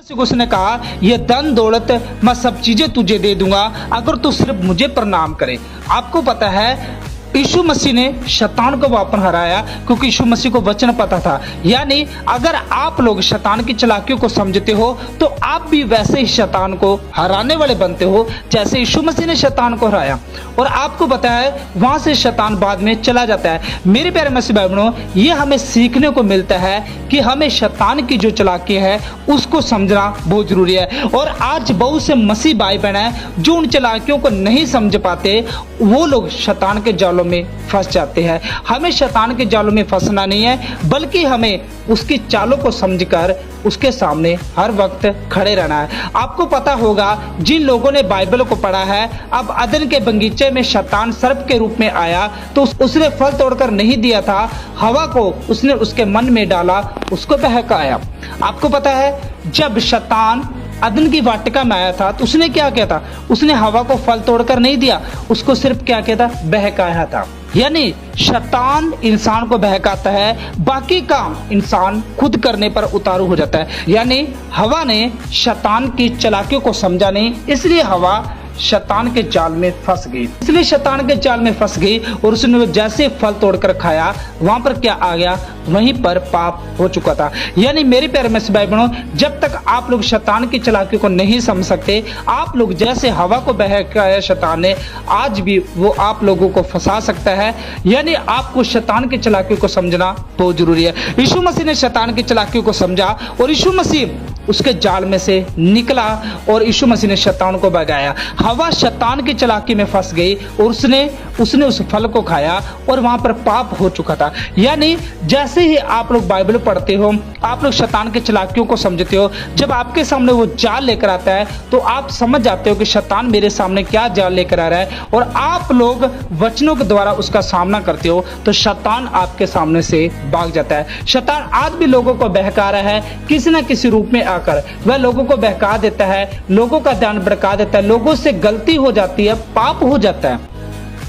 को उसने कहा, ये धन दौलत मैं सब चीजें तुझे दे दूंगा अगर तू सिर्फ मुझे प्रणाम करे। आपको पता है यीशु मसीह ने शैतान को वहां पर हराया क्योंकि यीशु मसीह को वचन पता था। यानी अगर आप लोग शैतान की चालाकियों को समझते हो तो आप भी वैसे ही शैतान को हराने वाले बनते हो जैसे यीशु मसीह ने शैतान को हराया। और आपको पता है वहां से शैतान बाद में चला जाता है। मेरे प्यारे मसीह भाई बहनों, ये हमें सीखने को मिलता है कि हमें शैतान की जो चालाकी है उसको समझना बहुत जरूरी है। और आज बहुत से मसीह भाई बहन है जो उन चालाकियों को नहीं समझ पाते, वो लोग शैतान के जालों में फंस जाते हैं। हमें शैतान के जालों में फंसना नहीं है, बल्कि हमें उसकी चालों को समझकर उसके सामने हर वक्त खड़े रहना है। आपको पता होगा जिन लोगों ने बाइबल को पढ़ा है, अब अदन के बगीचे में शैतान सर्प के रूप में आया तो उसने फल तोड़कर नहीं दिया था, हवा को उसने उसके मन में डाला, उसको बहकाया। आपको पता है जब शैतान अदन की वाटिका में आया था तो उसने क्या किया था, उसने हवा को फल तोड़कर नहीं दिया, उसको सिर्फ क्या किया था, बहकाया था। यानी शैतान इंसान को बहकाता है, बाकी काम इंसान खुद करने पर उतारू हो जाता है। यानी हवा ने शैतान की चालाकियों को समझा नहीं, इसलिए हवा शैतान के जाल में फंस गई। इसलिए शैतान के जाल में फंस गई और उसने जैसे फल तोड़कर खाया, वहां पर क्या आ गया, वहीं पर पाप हो चुका था। यानी मेरे प्यारे मसीह भाई बहनों, जब तक आप लोग शैतान की चालाकी को नहीं समझ सकते, आप लोग जैसे हवा को बहकाया शैतान ने, आज भी वो आप लोगों को फंसा सकता है। यानी आपको शैतान की चालाकी को समझना बहुत जरूरी है। यीशु मसीह ने शैतान की चालाकी को समझा और यीशु मसीह उसके जाल में से निकला और यीशु मसीह ने शैतान को भगाया। हवा शैतान की चालाकी में फंस गई और उसने उस फल को खाया और वहां पर पाप हो चुका था। यानी जैसे ही आप लोग बाइबल पढ़ते हो, आप लोग शैतान की चालाकियों को समझते हो, जब आपके सामने वो जाल लेकर आता है तो आप समझ जाते हो कि शैतान मेरे सामने क्या जाल लेकर आ रहा है, और आप लोग वचनों के द्वारा उसका सामना करते हो तो शैतान आपके सामने से भाग जाता है। शैतान आज भी लोगों को बहका रहा है, किसी न किसी रूप में आकर वह लोगों को बहका देता है, लोगों का ध्यान भटका देता है, लोगों से गलती हो जाती है, पाप हो जाता है।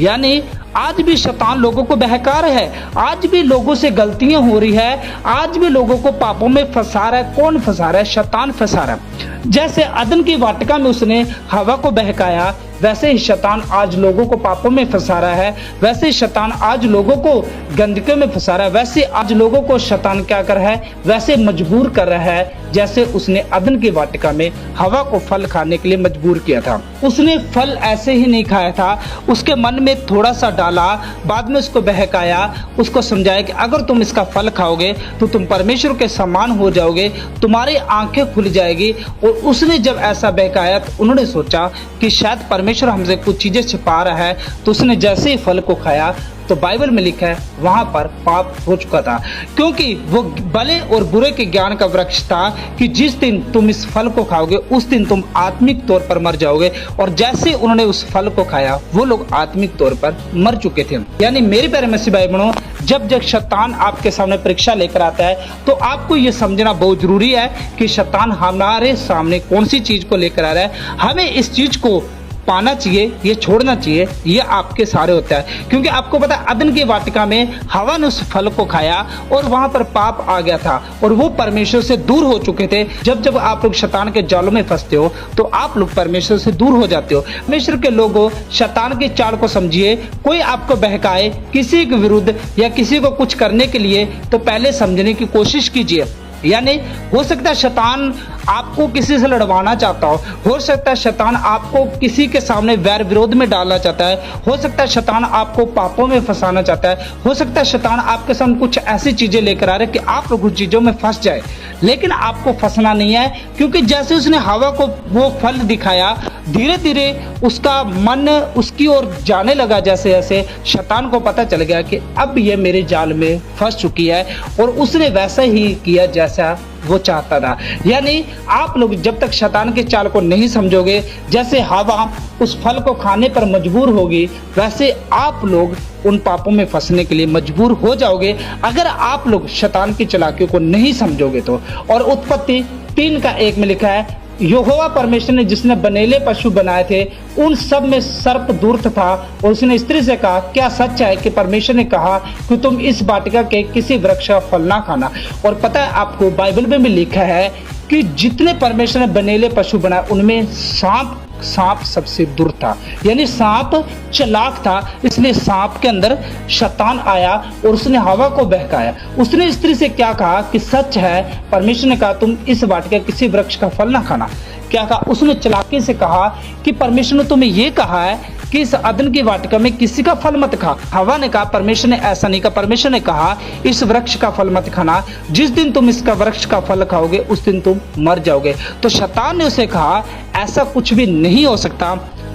यानी आज भी शैतान लोगों को बहका रहा है, आज भी लोगों से गलतियां हो रही है, आज भी लोगों को पापों में फंसा रहा है। कौन फंसा रहा है? शैतान फंसा रहा है। जैसे अदन की वाटिका में उसने हवा को बहकाया, वैसे ही शैतान आज लोगों को पापों में फंसा रहा है, वैसे ही शैतान आज लोगों को गंदगी में फंसा रहा है, वैसे आज लोगों को शैतान क्या कर रहा है, वैसे मजबूर कर रहा है जैसे उसने अदन की वाटिका में हवा को फल खाने के लिए मजबूर किया था। उसने फल ऐसे ही नहीं खाया था, उसके मन में थोड़ा सा डाला, बाद में उसको बहकाया, उसको समझाया कि अगर तुम इसका फल खाओगे तो तुम परमेश्वर के समान हो जाओगे, तुम्हारी आंखें खुल जाएगी। और उसने जब ऐसा बहकाया तो उन्होंने सोचा कि शायद परमेश्वर हमसे कुछ चीजें छिपा रहा है, तो उसने जैसे ही फल को खाया तो बाइबल में लिखा है वहां पर पाप हो चुका था, क्योंकि वो भले और बुरे के ज्ञान का वृक्ष था कि जिस दिन तुम इस फल को खाओगे उस दिन तुम आत्मिक तौर पर मर जाओगे। और जैसे उन्होंने उस फल को खाया वो लोग आत्मिक तौर पर मर चुके थे। यानी मेरे प्यारे मसीह भाई बहनों, जब शैतान आपके सामने परीक्षा लेकर आता है तो आपको ये समझना बहुत जरूरी है कि शैतान हमारे सामने कौन सी चीज को लेकर आ रहा है, हमें इस चीज को पाना चाहिए, ये छोड़ना चाहिए, ये आपके सारे होता है। क्योंकि आपको पता है अदन की वाटिका में हवा ने उस फल को खाया और वहां पर पाप आ गया था और वो परमेश्वर से दूर हो चुके थे। जब आप लोग शैतान के जालों में फंसते हो तो आप लोग परमेश्वर से दूर हो जाते हो। परमेश्वर के लोगों, शैतान की चाल को समझिए। कोई आपको बहकाए किसी के विरुद्ध या किसी को कुछ करने के लिए तो पहले समझने की कोशिश कीजिए। यानी हो सकता है शैतान आपको किसी से लड़वाना चाहता हो सकता है शैतान आपको किसी के सामने वैर विरोध में डालना चाहता है, हो सकता है शैतान आपको पापों में फंसाना चाहता है, हो सकता है शैतान आपके सामने कुछ ऐसी चीजें लेकर आ रहे कि आप लोग उन चीजों में फंस जाए। लेकिन आपको फंसना नहीं है, क्योंकि जैसे उसने हवा को वो फल दिखाया, धीरे धीरे उसका मन उसकी ओर जाने लगा। जैसे जैसे शैतान को पता चल गया कि अब ये मेरे जाल में फंस चुकी है, और उसने वैसा ही किया जैसा वो चाहता था। यानी आप लोग जब तक शैतान के चाल को नहीं समझोगे, जैसे हवा उस फल को खाने पर मजबूर होगी, वैसे आप लोग उन पापों में फंसने के लिए मजबूर हो जाओगे अगर आप लोग शैतान की चालाकियों को नहीं समझोगे तो। और उत्पत्ति 3:1 में लिखा है, यहोवा परमेश्वर ने जिसने बनेले पशु बनाए थे उन सब में सर्प दूर था, और उसने स्त्री से कहा, क्या सच है कि परमेश्वर ने कहा कि तुम इस वाटिका के किसी वृक्ष का फल ना खाना। और पता है आपको बाइबल में भी लिखा है कि जितने परमेश्वर ने बनेले पशु बनाए उनमें सांप सबसे दूर था, यानी सांप चालाक था। इसलिए सांप के अंदर शैतान आया और उसने हवा को बहकाया। उसने स्त्री से क्या कहा कि सच है, परमेश्वर ने कहा तुम इस वाटिका किसी वृक्ष का फल ना खाना। क्या कहा? उसने चालाकी से कहा कि परमेश्वर ने तुम्हें यह कहा है कि इस अदन की वाटिका में किसी का फल मत खा। हवा ने कहा परमेश्वर ने ऐसा नहीं कहा। परमेश्वर ने कहा इस वृक्ष का फल मत खाना, जिस दिन तुम इसका वृक्ष का फल खाओगे उस दिन तुम मर जाओगे। तो शैतान ने उसे कहा ऐसा कुछ भी नहीं हो सकता,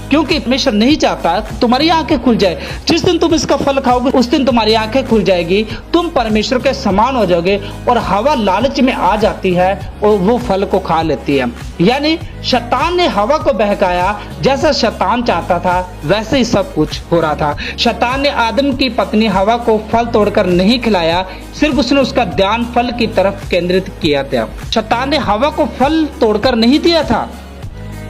क्योंकि परमेश्वर नहीं चाहता तुम्हारी आंखें खुल जाए। जिस दिन तुम इसका फल खाओगे उस दिन तुम्हारी आंखें खुल जाएगी, तुम परमेश्वर के समान हो जाओगे। और हवा लालच में आ जाती है और वो फल को खा लेती है। यानी शैतान ने हवा को बहकाया, जैसा शैतान चाहता था वैसे ही सब कुछ हो रहा था। शैतान ने आदम की पत्नी हवा को फल तोड़कर नहीं खिलाया, सिर्फ उसने उसका ध्यान फल की तरफ केंद्रित किया था। शैतान ने हवा को फल तोड़कर नहीं दिया था,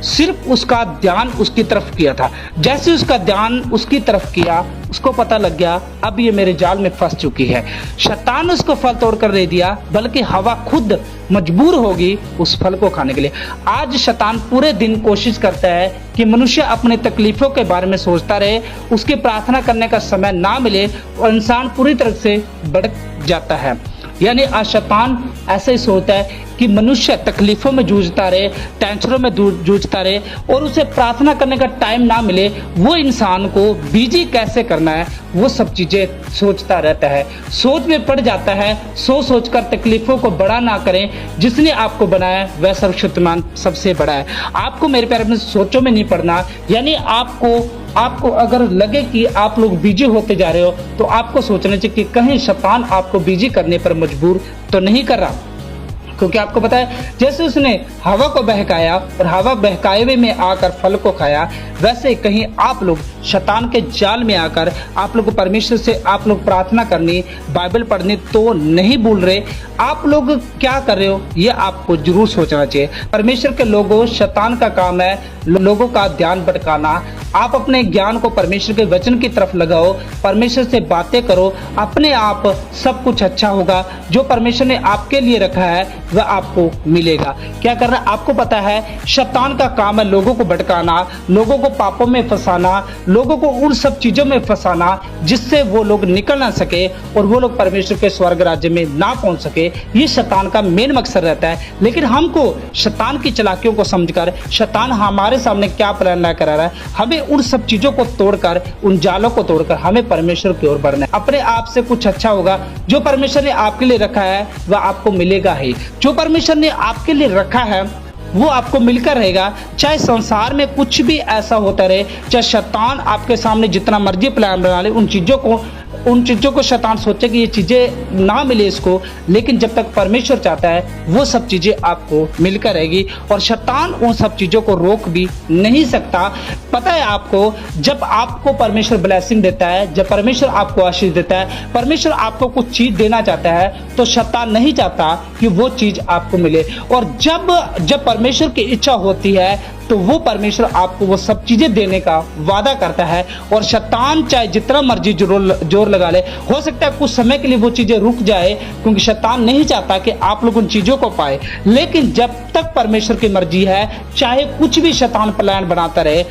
सिर्फ उसका ध्यान उसकी तरफ किया था। जैसे उसका ध्यान उसकी तरफ किया, उसको पता लग गया अब ये मेरे जाल में फंस चुकी है। शैतान ने उसको फल तोड़कर दे दिया, बल्कि हवा खुद मजबूर होगी उस फल को खाने के लिए। आज शैतान पूरे दिन कोशिश करता है कि मनुष्य अपने तकलीफों के बारे में सोचता रहे, उसकी प्रार्थना करने का समय ना मिले और इंसान पूरी तरह से भड़क जाता है। यानी आज शैतान ऐसे ही सोचता है कि मनुष्य तकलीफों में जूझता रहे, टेंशनों में जूझता रहे और उसे प्रार्थना करने का टाइम ना मिले। वो इंसान को बिजी कैसे करना है वो सब चीजें सोचता रहता है, सोच में पड़ जाता है। सोच कर तकलीफों को बड़ा ना करें। जिसने आपको बनाया वह सर्वशक्तिमान सबसे बड़ा है। आपको मेरे प्यारे में सोचों में नहीं पड़ना। यानी आपको अगर लगे कि आप लोग बिजी होते जा रहे हो तो आपको सोचना चाहिए कि कहीं शैतान आपको बिजी करने पर मजबूर तो नहीं कर रहा। क्योंकि आपको पता है जैसे उसने हवा को बहकाया और हवा बहकाए हुए में आकर फल को खाया, वैसे कहीं आप लोग शैतान के जाल में आकर आप लोग को परमेश्वर से आप लोग प्रार्थना करनी, बाइबल पढ़नी तो नहीं भूल रहे। आप लोग क्या कर रहे हो ये आपको जरूर सोचना चाहिए। परमेश्वर के लोगों, शैतान का काम है लोगों का ध्यान भटकाना। आप अपने ज्ञान को परमेश्वर के वचन की तरफ लगाओ, परमेश्वर से बातें करो, अपने आप सब कुछ अच्छा होगा। जो परमेश्वर ने आपके लिए रखा है वह आपको मिलेगा। क्या करना आपको पता है, शैतान का काम है लोगों को भटकाना, लोगों को पापों में फंसाना, लोगों को उन सब चीजों में फंसाना जिससे वो लोग निकल ना सके और वो लोग परमेश्वर के स्वर्ग राज्य में ना पहुंच सके। ये शैतान का मेन मकसद रहता है। लेकिन हमको शैतान की चालाकियों को समझकर, शैतान हमारे सामने क्या प्लान ला कर आ रहा है, हमें उन सब चीजों को तोड़कर, उन जालों को तोड़कर हमें परमेश्वर की ओर बढ़ना है। अपने आप से कुछ अच्छा होगा। जो परमेश्वर ने आपके लिए रखा है वह आपको मिलेगा ही। जो परमेश्वर ने आपके लिए रखा है वो आपको मिलकर रहेगा। चाहे संसार में कुछ भी ऐसा होता रहे, चाहे शैतान आपके सामने जितना मर्जी प्लान बना ले, उन चीजों को शैतान सोचे कि ये चीजें ना मिले इसको, लेकिन जब तक परमेश्वर चाहता है वो सब चीजें आपको मिलकर रहेगी और शैतान उन सब चीजों को रोक भी नहीं सकता। पता है आपको, जब आपको परमेश्वर ब्लेसिंग देता है, जब परमेश्वर आपको आशीष देता है, परमेश्वर आपको कुछ चीज देना चाहता है तो शैतान नहीं चाहता कि वो चीज आपको मिले। और जब परमेश्वर की इच्छा होती है तो वो परमेश्वर आपको वो सब चीजें देने का वादा करता है। और शैतान चाहे जितना मर्जी जोर लगा ले, हो सकता है कुछ समय के लिए वो चीजें रुक जाए, क्योंकि शैतान नहीं चाहता कि आप लोग उन चीजों को पाए। लेकिन जब तक परमेश्वर की मर्जी है, चाहे कुछ भी शैतान प्लान बनाता रहे,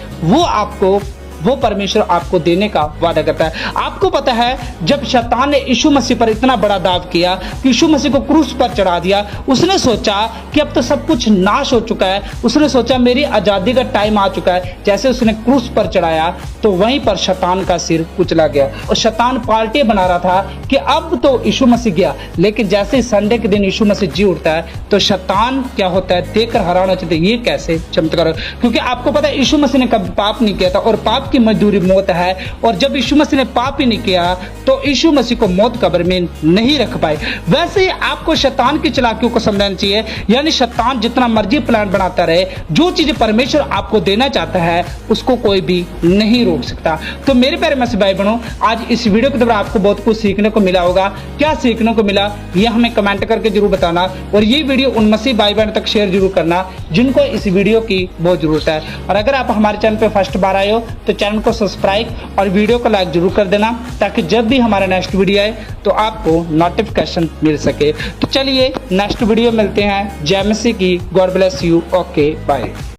वो परमेश्वर आपको देने का वादा करता है। आपको पता है जब शैतान ने यीशु मसीह पर इतना बड़ा दाव किया कि यीशु मसीह को क्रूस पर चढ़ा दिया, उसने सोचा कि अब तो सब कुछ नाश हो चुका है। उसने सोचा मेरी आजादी का टाइम आ चुका है। जैसे उसने क्रूस पर चढ़ाया तो वहीं पर शैतान का सिर कुचला गया और शैतान पार्टी बना रहा था कि अब तो यीशु मसीह गया। लेकिन जैसे ही संडे के दिन यीशु मसीह जी उठता है तो शैतान क्या होता है, देखकर हैरान हो जाते हैं ये कैसे चमत्कार। क्योंकि आपको पता है यीशु मसीह ने कभी पाप नहीं किया था और पाप की मजदूरी मौत है। और जब यीशु मसीह ने पाप ही नहीं किया तो यीशु मसीह को मौत कब्र में नहीं रख पाए। वैसे ही आपको शैतान की चालाकियों को समझना चाहिए। यानी शैतान जितना मर्जी प्लान बनाता रहे, जो चीजें परमेश्वर आपको देना चाहता है उसको कोई भी नहीं रोक सकता। तो मेरे प्यारे मसीह भाई बहनों, आज इस वीडियो के द्वारा आपको बहुत कुछ सीखने को मिला होगा। क्या सीखने को मिला ये हमें कमेंट करके जरूर बताना और ये वीडियो उन मसीह भाई बहन तक शेयर जरूर करना जिनको इस वीडियो की बहुत जरूरत है। और अगर आप हमारे चैनल पे फर्स्ट बार आए हो तो चैनल को सब्सक्राइब और वीडियो को लाइक जरूर कर देना, ताकि जब भी हमारा नेक्स्ट वीडियो आए तो आपको नोटिफिकेशन मिल सके। तो चलिए नेक्स्ट वीडियो मिलते हैं। जय मसीह की। God bless you. Okay bye.